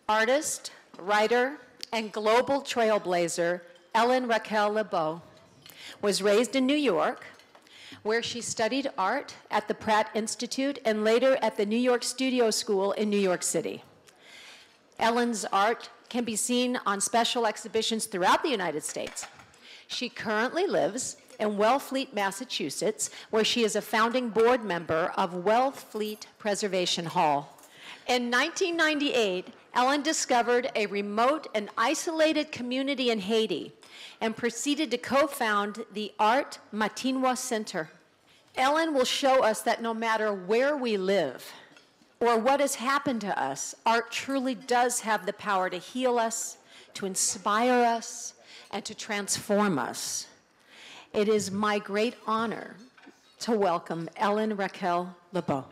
Artist, writer, and global trailblazer Raquel LeBow was raised in New York, where she studied art at the Pratt Institute and later at the New York Studio School in New York City. Ellen's art can be seen on special exhibitions throughout the United States. She currently lives in Wellfleet, Massachusetts, where she is a founding board member of Wellfleet Preservation Hall. In 1998, Ellen discovered a remote and isolated community in Haiti and proceeded to co-found the Art Matinois Center. Ellen will show us that no matter where we live or what has happened to us, art truly does have the power to heal us, to inspire us, and to transform us. It is my great honor to welcome Raquel LeBow.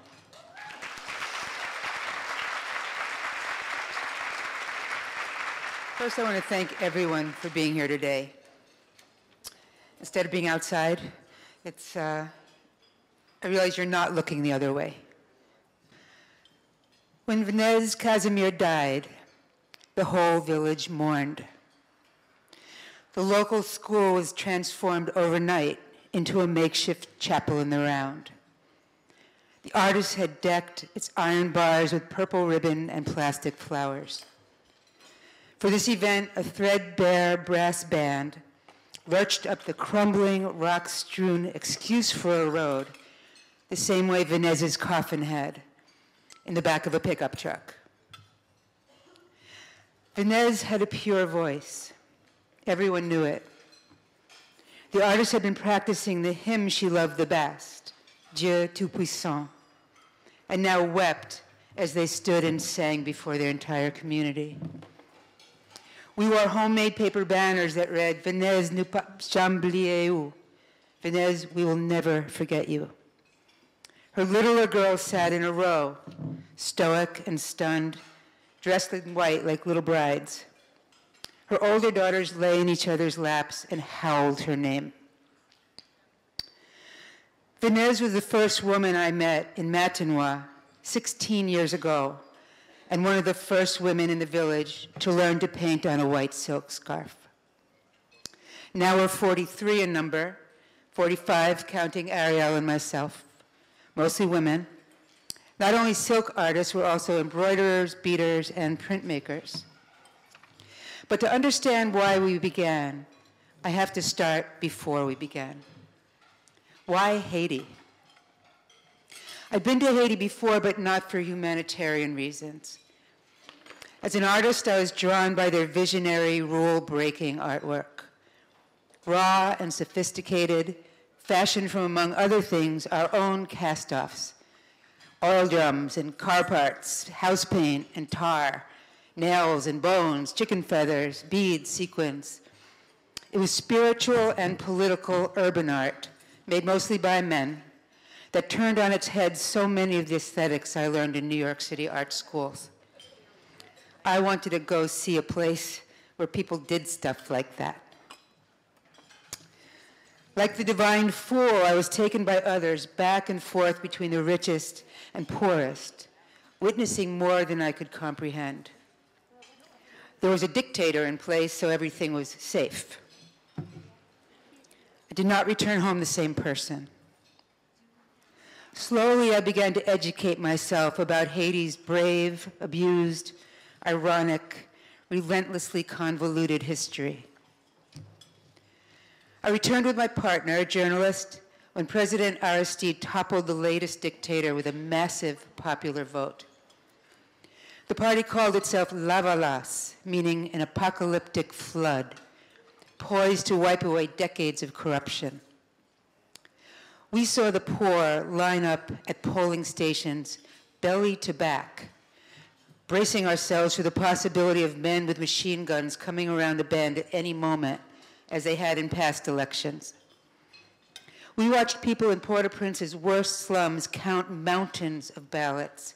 First, I want to thank everyone for being here today. Instead of being outside, I realize you're not looking the other way. When Vanessa Casimir died, the whole village mourned. The local school was transformed overnight into a makeshift chapel in the round. The artist had decked its iron bars with purple ribbon and plastic flowers. For this event, a threadbare brass band lurched up the crumbling, rock-strewn excuse for a road, the same way Vanessa's coffin had, in the back of a pickup truck. Vanessa had a pure voice. Everyone knew it. The artist had been practicing the hymn she loved the best, Dieu Tout-Puissant, and now wept as they stood and sang before their entire community. We wore homemade paper banners that read, Venez nous pas oublier. Venez, we will never forget you. Her littler girls sat in a row, stoic and stunned, dressed in white like little brides. Her older daughters lay in each other's laps and howled her name. Venez was the first woman I met in Matinois 16 years ago, and one of the first women in the village to learn to paint on a white silk scarf. Now we're 43 in number, 45 counting Ariel and myself, mostly women. Not only silk artists, we're also embroiderers, beaters, and printmakers. But to understand why we began, I have to start before we began. Why Haiti? I've been to Haiti before, but not for humanitarian reasons. As an artist, I was drawn by their visionary, rule-breaking artwork. Raw and sophisticated, fashioned from, among other things, our own cast-offs. Oil drums and car parts, house paint and tar, nails and bones, chicken feathers, beads, sequins. It was spiritual and political urban art, made mostly by men, that turned on its head so many of the aesthetics I learned in New York City art schools. I wanted to go see a place where people did stuff like that. Like the divine fool, I was taken by others back and forth between the richest and poorest, witnessing more than I could comprehend. There was a dictator in place, so everything was safe. I did not return home the same person. Slowly, I began to educate myself about Haiti's brave, abused, ironic, relentlessly convoluted history. I returned with my partner, a journalist, when President Aristide toppled the latest dictator with a massive popular vote. The party called itself Lavalas, meaning an apocalyptic flood, poised to wipe away decades of corruption. We saw the poor line up at polling stations, belly to back, bracing ourselves for the possibility of men with machine guns coming around the bend at any moment, as they had in past elections. We watched people in Port-au-Prince's worst slums count mountains of ballots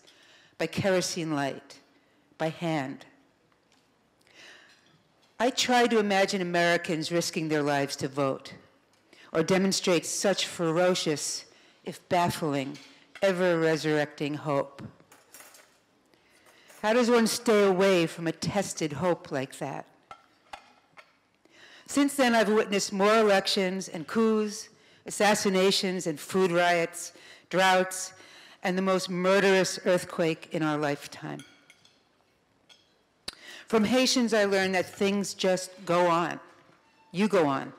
by kerosene light, by hand. I tried to imagine Americans risking their lives to vote, or demonstrate such ferocious, if baffling, ever-resurrecting hope. How does one stay away from a tested hope like that? Since then, I've witnessed more elections and coups, assassinations and food riots, droughts, and the most murderous earthquake in our lifetime. From Haitians, I learned that things just go on. You go on,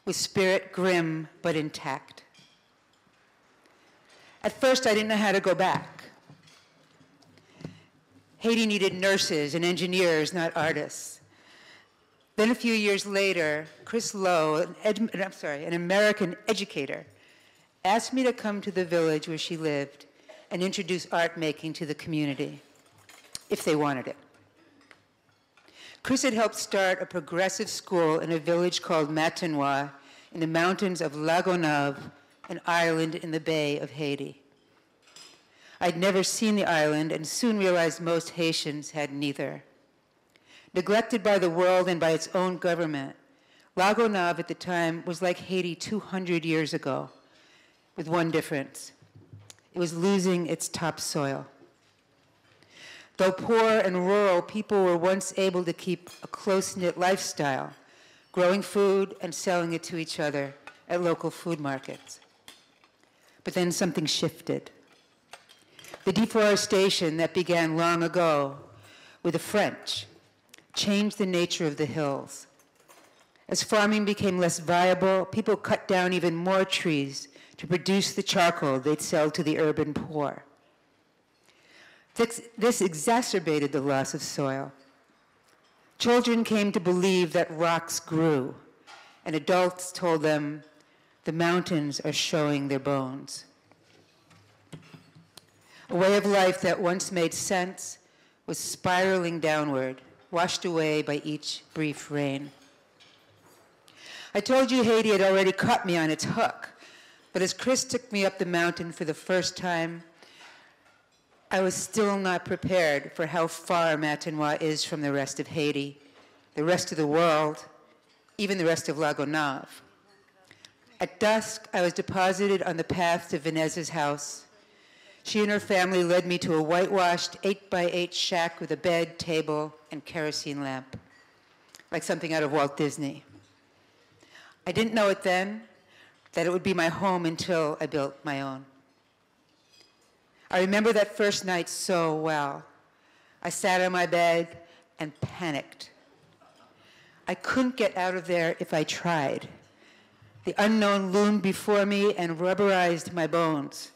with spirit grim but intact. At first, I didn't know how to go back. Haiti needed nurses and engineers, not artists. Then a few years later, Chris Lowe, an American educator, asked me to come to the village where she lived and introduce art making to the community, if they wanted it. Chris had helped start a progressive school in a village called Matanois in the mountains of La Gonave, an island in the Bay of Haiti. I'd never seen the island and soon realized most Haitians had neither. Neglected by the world and by its own government, La Gonave at the time was like Haiti 200 years ago, with one difference. It was losing its topsoil. Though poor and rural, people were once able to keep a close-knit lifestyle, growing food and selling it to each other at local food markets. But then something shifted. The deforestation that began long ago with the French changed the nature of the hills. As farming became less viable, people cut down even more trees to produce the charcoal they'd sell to the urban poor. This exacerbated the loss of soil. Children came to believe that rocks grew, and adults told them the mountains are showing their bones. A way of life that once made sense was spiraling downward, washed away by each brief rain. I told you Haiti had already caught me on its hook, but as Chris took me up the mountain for the first time, I was still not prepared for how far Matanois is from the rest of Haiti, the rest of the world, even the rest of La Gonave. At dusk, I was deposited on the path to Vanessa's house. She and her family led me to a whitewashed 8x8 shack with a bed, table, and kerosene lamp, like something out of Walt Disney. I didn't know it then, that it would be my home until I built my own. I remember that first night so well. I sat on my bed and panicked. I couldn't get out of there if I tried. The unknown loomed before me and rubberized my bones.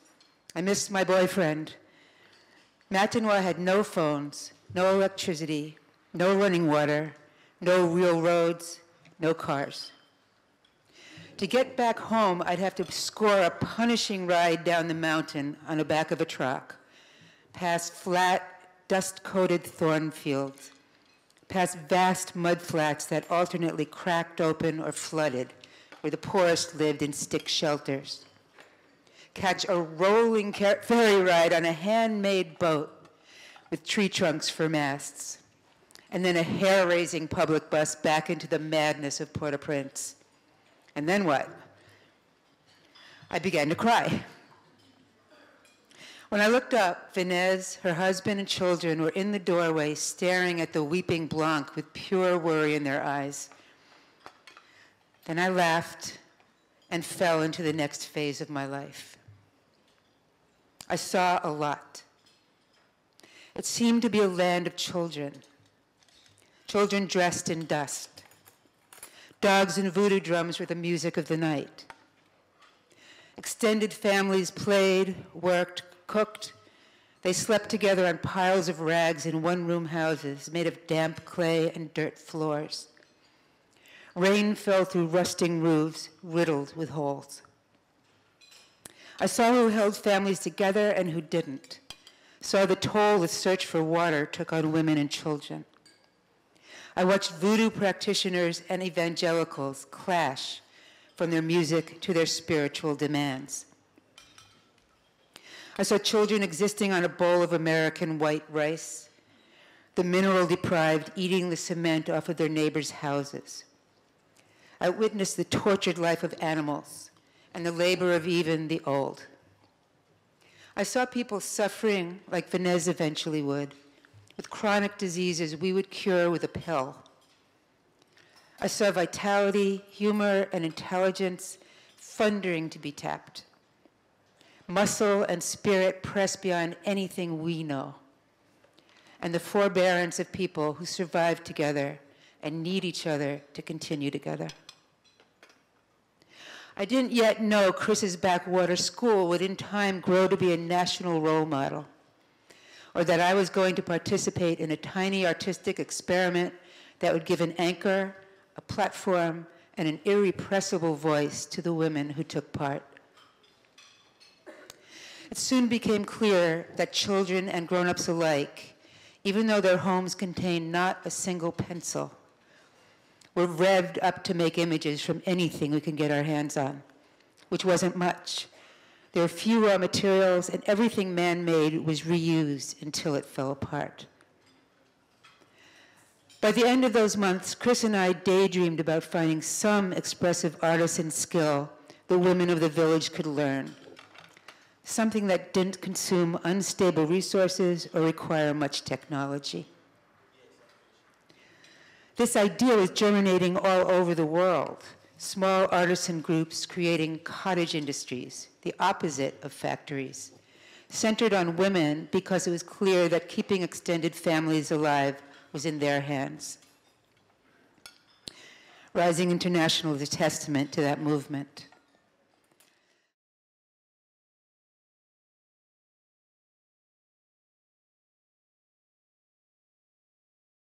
I missed my boyfriend. Matanois had no phones, no electricity, no running water, no real roads, no cars. To get back home, I'd have to score a punishing ride down the mountain on the back of a truck, past flat, dust-coated thorn fields, past vast mud flats that alternately cracked open or flooded, where the poorest lived in stick shelters. Catch a rolling ferry ride on a handmade boat with tree trunks for masts, and then a hair-raising public bus back into the madness of Port-au-Prince. And then what? I began to cry. When I looked up, Vanessa, her husband, and children were in the doorway staring at the weeping Blanc with pure worry in their eyes. Then I laughed and fell into the next phase of my life. I saw a lot. It seemed to be a land of children, children dressed in dust. Dogs and voodoo drums were the music of the night. Extended families played, worked, cooked. They slept together on piles of rags in one-room houses made of damp clay and dirt floors. Rain fell through rusting roofs, riddled with holes. I saw who held families together and who didn't. Saw the toll the search for water took on women and children. I watched voodoo practitioners and evangelicals clash from their music to their spiritual demands. I saw children existing on a bowl of American white rice, the mineral deprived eating the cement off of their neighbors' houses. I witnessed the tortured life of animals and the labor of even the old. I saw people suffering like Vanessa eventually would, with chronic diseases we would cure with a pill. I saw vitality, humor, and intelligence thundering to be tapped. Muscle and spirit pressed beyond anything we know. And the forbearance of people who survive together and need each other to continue together. I didn't yet know Chris's backwater school would in time grow to be a national role model, or that I was going to participate in a tiny artistic experiment that would give an anchor, a platform, and an irrepressible voice to the women who took part. It soon became clear that children and grown-ups alike, even though their homes contained not a single pencil, were revved up to make images from anything we can get our hands on, which wasn't much. There were few raw materials, and everything man-made was reused until it fell apart. By the end of those months, Chris and I daydreamed about finding some expressive artisan skill the women of the village could learn, something that didn't consume unstable resources or require much technology. This idea was germinating all over the world. Small artisan groups creating cottage industries, the opposite of factories, centered on women because it was clear that keeping extended families alive was in their hands. Rising International is a testament to that movement.